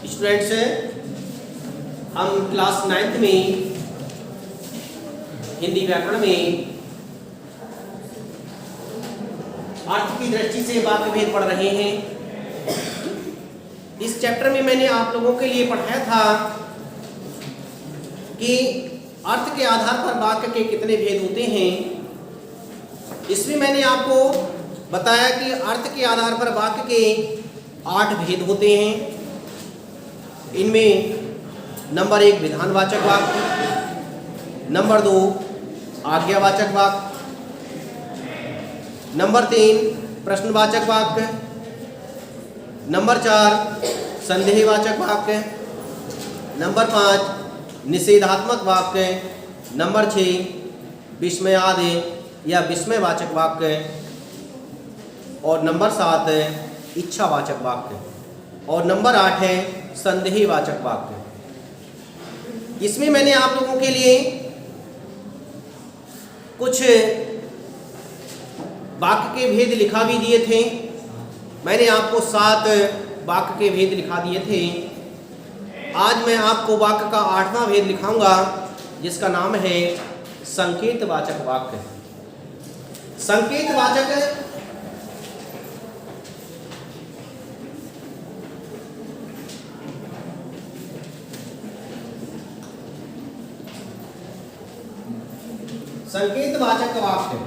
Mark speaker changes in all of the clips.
Speaker 1: Students, हम class 9th में हिंदी व्याकरण में अर्थ की दृष्टि से वाक्य भेद पढ़ रहे हैं। इस चैप्टर में मैंने आप लोगों के लिए पढ़ाया था कि अर्थ के आधार पर वाक्य के कितने भेद होते हैं। इसमें मैंने आपको बताया कि अर्थ के आधार पर वाक्य के 8 भेद होते हैं। इनमें नंबर 1 विधानवाचक वाक्य, नंबर 2 आज्ञावाचक वाक्य, नंबर 3 प्रश्नवाचक वाक्य, नंबर 4 संदेहवाचक वाक्य, नंबर 5 निषेधात्मक वाक्य, नंबर 6 विस्मयादि या विस्मयवाचक वाक्य और नंबर 7 इच्छावाचक वाक्य और नंबर 8 है संदेहवाचक वाक्य। इसमें मैंने आप लोगों के लिए कुछ वाक्य के भेद लिखा भी दिए थे। मैंने आपको 7 वाक्य के भेद लिखा दिए थे। आज मैं आपको वाक्य का 8वां भेद लिखाऊंगा जिसका नाम है संकेतवाचक वाक्य। संकेतवाचक संकेतवाचक वाक्य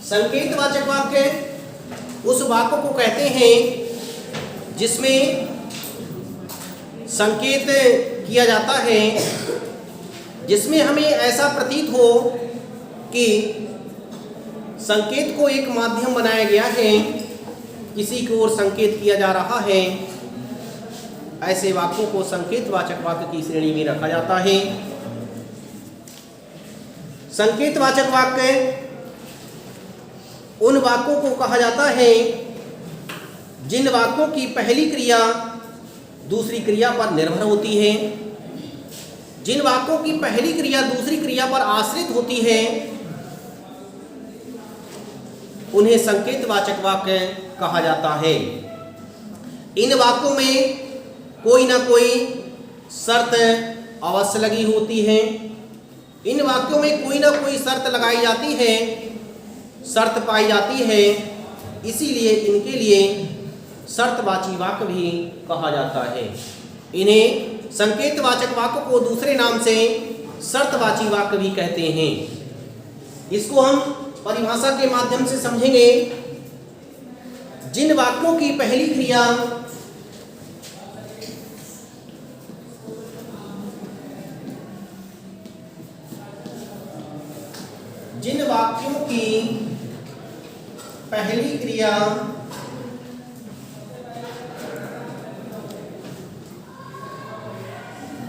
Speaker 1: संकेतवाचक वाक्य उस वाक्य को कहते हैं जिसमें संकेत किया जाता है, जिसमें हमें ऐसा प्रतीत हो कि संकेत को एक माध्यम बनाया गया है, किसी की ओर संकेत किया जा रहा है। ऐसे वाक्यों को संकेतवाचक वाक्य की श्रेणी में रखा जाता है। संकेतवाचक वाक्य उन वाक्यों को कहा जाता है जिन वाक्यों की पहली क्रिया दूसरी क्रिया पर निर्भर होती है, जिन वाक्यों की पहली क्रिया दूसरी क्रिया पर आश्रित होती है, उन्हें संकेतवाचक वाक्य कहा जाता है। इन वाक्यों में कोई ना कोई शर्त अवश्य लगी होती है। इन वाक्यों में कोई ना कोई शर्त लगाई जाती है, शर्त पाई जाती है, इसीलिए इनके लिए शर्तवाची वाक्य भी कहा जाता है। इन्हें संकेतवाचक वाक्य को दूसरे नाम से शर्तवाची वाक्य भी कहते हैं। इसको हम परिभाषा के माध्यम से समझेंगे। जिन वाक्यों की पहली क्रिया जिन वाक्यों की पहली क्रिया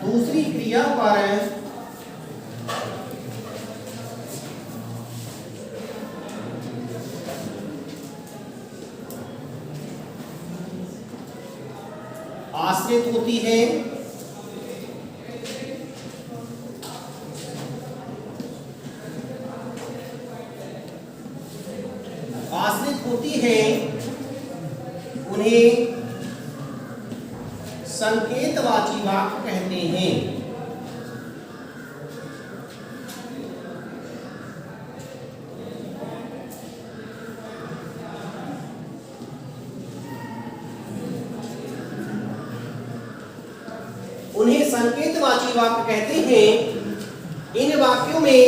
Speaker 1: दूसरी क्रिया पर आश्रित होती है, उन्हें संकेतवाची वाक्य कहते हैं। उन्हें संकेतवाची वाक्य कहते हैं। इन वाक्यों में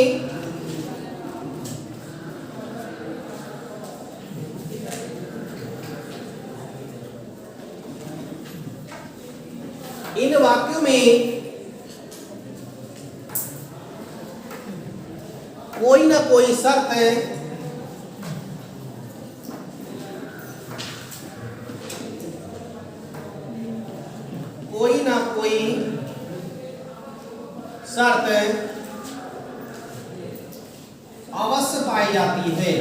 Speaker 1: कोई ना कोई शर्त अवश्य पाई जाती है।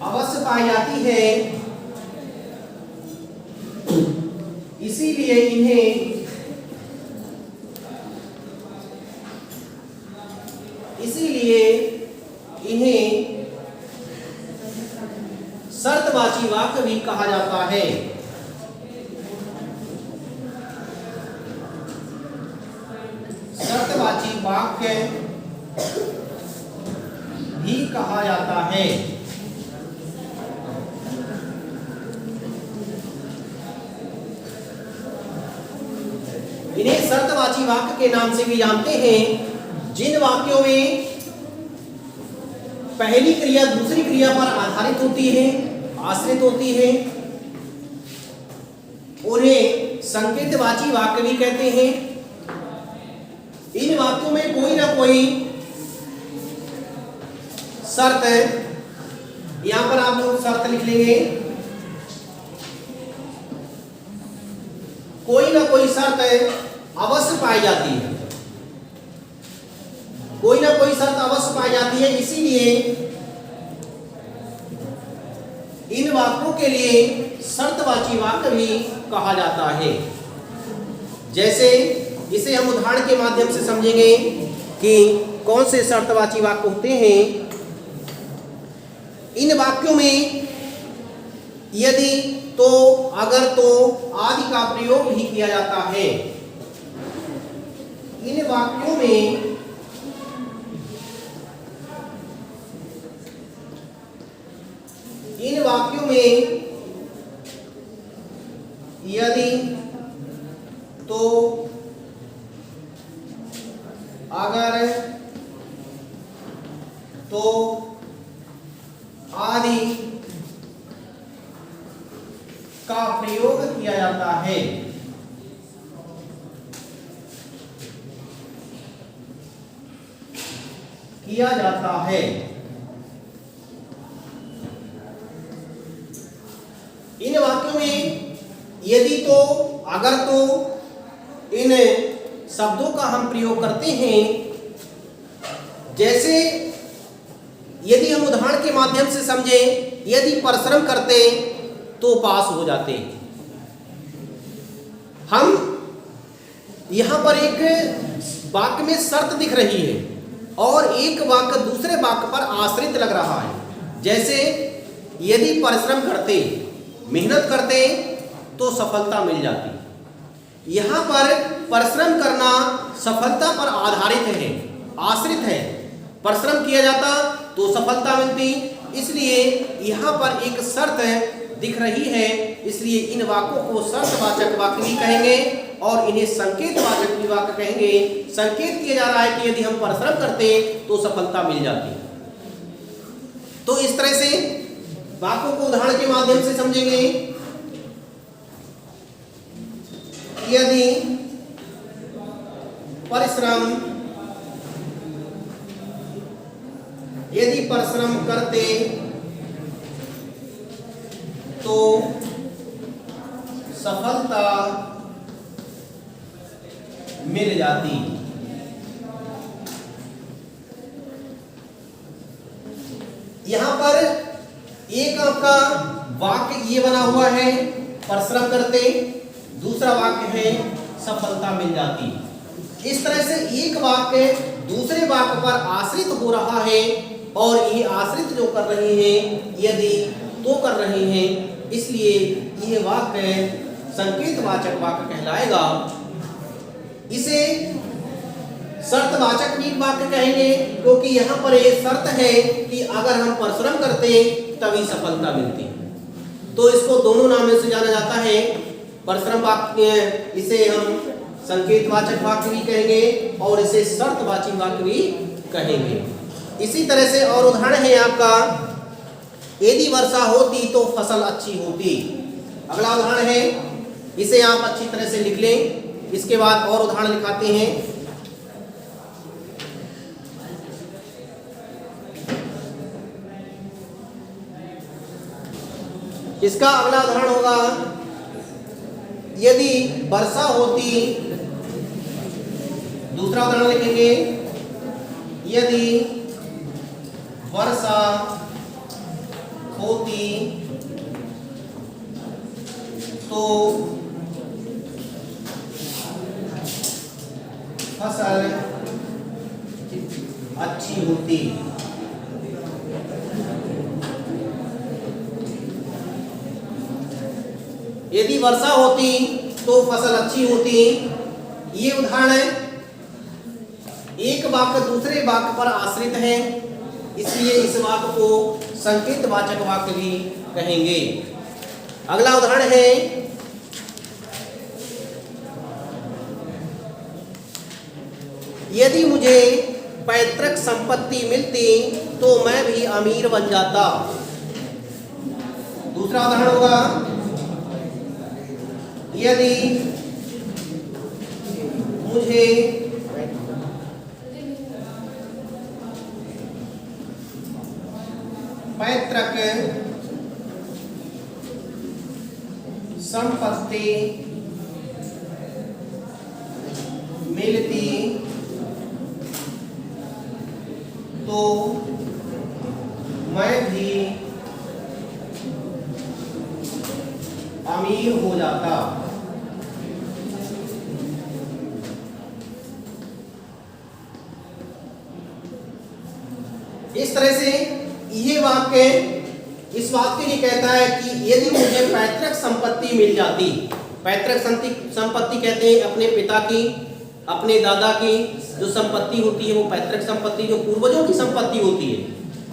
Speaker 1: अवश्य पाई जाती है इसीलिए इन्हें शर्तवाची वाक्य भी कहा जाता है। शर्तवाची वाक्य भी कहा जाता है। इन्हें शर्तवाची वाक्य के नाम से भी जानते हैं जिन वाक्यों में पहली क्रिया दूसरी क्रिया पर आधारित होती है, आश्रित होती है, उन्हें संकेतवाची वाक्य भी कहते हैं। इन वाक्यों में कोई ना कोई शर्त है, यहां पर आप लोग शर्त लिख लेंगे, कोई ना कोई शर्त अवश्य पाई जाती है, कोई ना कोई शर्त अवश्य पाई जाती है। इसीलिए इन वाक्यों के लिए शर्तवाची वाक्य भी कहा जाता है। जैसे इसे हम उदाहरण के माध्यम से समझेंगे कि कौन से शर्तवाची वाक्य होते हैं। इन वाक्यों में यदि, तो, अगर, तो आदि का प्रयोग भी किया जाता है। इन वाक्यों में यदि, तो, अगर, तो आदि का प्रयोग किया जाता है। इन वाक्यों में यदि, तो, अगर, तो इन शब्दों का हम प्रयोग करते हैं। जैसे यदि हम उदाहरण के माध्यम से समझें, यदि परिश्रम करते तो पास हो जाते। हम यहां पर एक वाक्य में शर्त दिख रही है और एक वाक्य दूसरे वाक्य पर आश्रित लग रहा है। जैसे यदि परिश्रम करते, मेहनत करते तो सफलता मिल जाती। यहां पर परिश्रम करना सफलता पर आधारित है, आश्रित है। परिश्रम किया जाता तो सफलता मिलती, इसलिए यहां पर एक शर्त दिख रही है। इसलिए इन वाक्यों को शर्तवाचक वाक्य भी कहेंगे और इन्हें संकेतवाचक भी वाक्य कहेंगे। संकेत किया जा रहा है कि यदि हम परिश्रम करते तो सफलता मिल जाती। तो इस तरह से वाक्यों को उदाहरण के माध्यम से समझेंगे। यदि परिश्रम करते तो सफलता मिल जाती। यहां पर एक आपका वाक्य ये बना हुआ है परिश्रम करते, दूसरा वाक्य है सफलता मिल जाती। इस तरह से एक वाक्य दूसरे वाक्य पर आश्रित हो रहा है और ये आश्रित जो कर रहे हैं यदि, तो कर रहे हैं, इसलिए ये वाक्य संकेतवाचक वाक्य कहलाएगा। इसे शर्तवाचक भी वाक्य कहेंगे क्योंकि यहाँ पर ये शर्त है कि अगर हम परिश्रम करते तभी सफलता मिलती। तो इसको दोनों नामों से जाना जाता है। परिश्रम वाक्य, इसे हम संकेतवाचक वाक्य भी कहेंगे और इसे शर्तवाची वाक्य भी कहेंगे। इसी तरह से और उदाहरण है आपका, यदि वर्षा होती तो फसल अच्छी होती। अगला उदाहरण है, इसे आप अच्छी तरह से लिख लें। इसके बाद और उदाहरण लिखाते हैं। इसका अगला उदाहरण होगा, यदि वर्षा होती, दूसरा उदाहरण लिखेंगे, यदि वर्षा होती तो फसल अच्छी होती। यदि वर्षा होती तो फसल अच्छी होती। ये उदाहरण है। एक वाक्य दूसरे वाक्य पर आश्रित है, इसलिए इस वाक्य को संकेतवाचक वाक्य भी कहेंगे। अगला उदाहरण है, यदि मुझे पैतृक संपत्ति मिलती तो मैं भी अमीर बन जाता। दूसरा उदाहरण होगा, यदि मुझे पैतृक संपत्ति मिलती तो मैं भी अमीर हो जाता। इस तरह से ये वाक्य इस वाक्य ये कहता है कि यदि मुझे पैतृक संपत्ति मिल जाती, पैतृक संपत्ति कहते हैं अपने पिता की, अपने दादा की जो संपत्ति होती है, वो पैतृक संपत्ति, जो पूर्वजों की संपत्ति होती है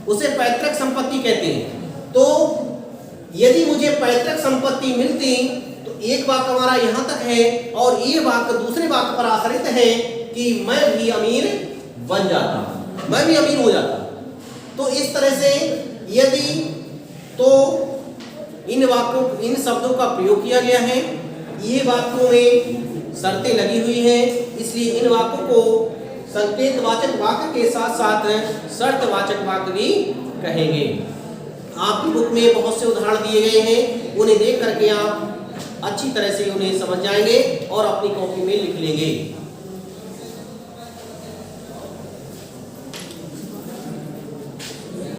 Speaker 1: उसे पैतृक संपत्ति कहते हैं। तो यदि मुझे पैतृक संपत्ति मिलती, तो एक वाक्य हमारा यहाँ तक है और ये वाक्य दूसरे वाक्य पर आश्रित है कि मैं भी अमीर बन जाता, मैं भी अमीर हो जाता। तो इस तरह से यदि तो इन वाक्यों, इन शब्दों का प्रयोग किया गया है। ये वाक्यों में शर्तें लगी हुई हैं, इसलिए इन वाक्यों को संकेतवाचक वाक्य के साथ साथ शर्तवाचक वाक्य भी कहेंगे। आपकी बुक में बहुत से उदाहरण दिए गए हैं, उन्हें देख करके आप अच्छी तरह से उन्हें समझ जाएंगे और अपनी कॉपी में लिख लेंगे।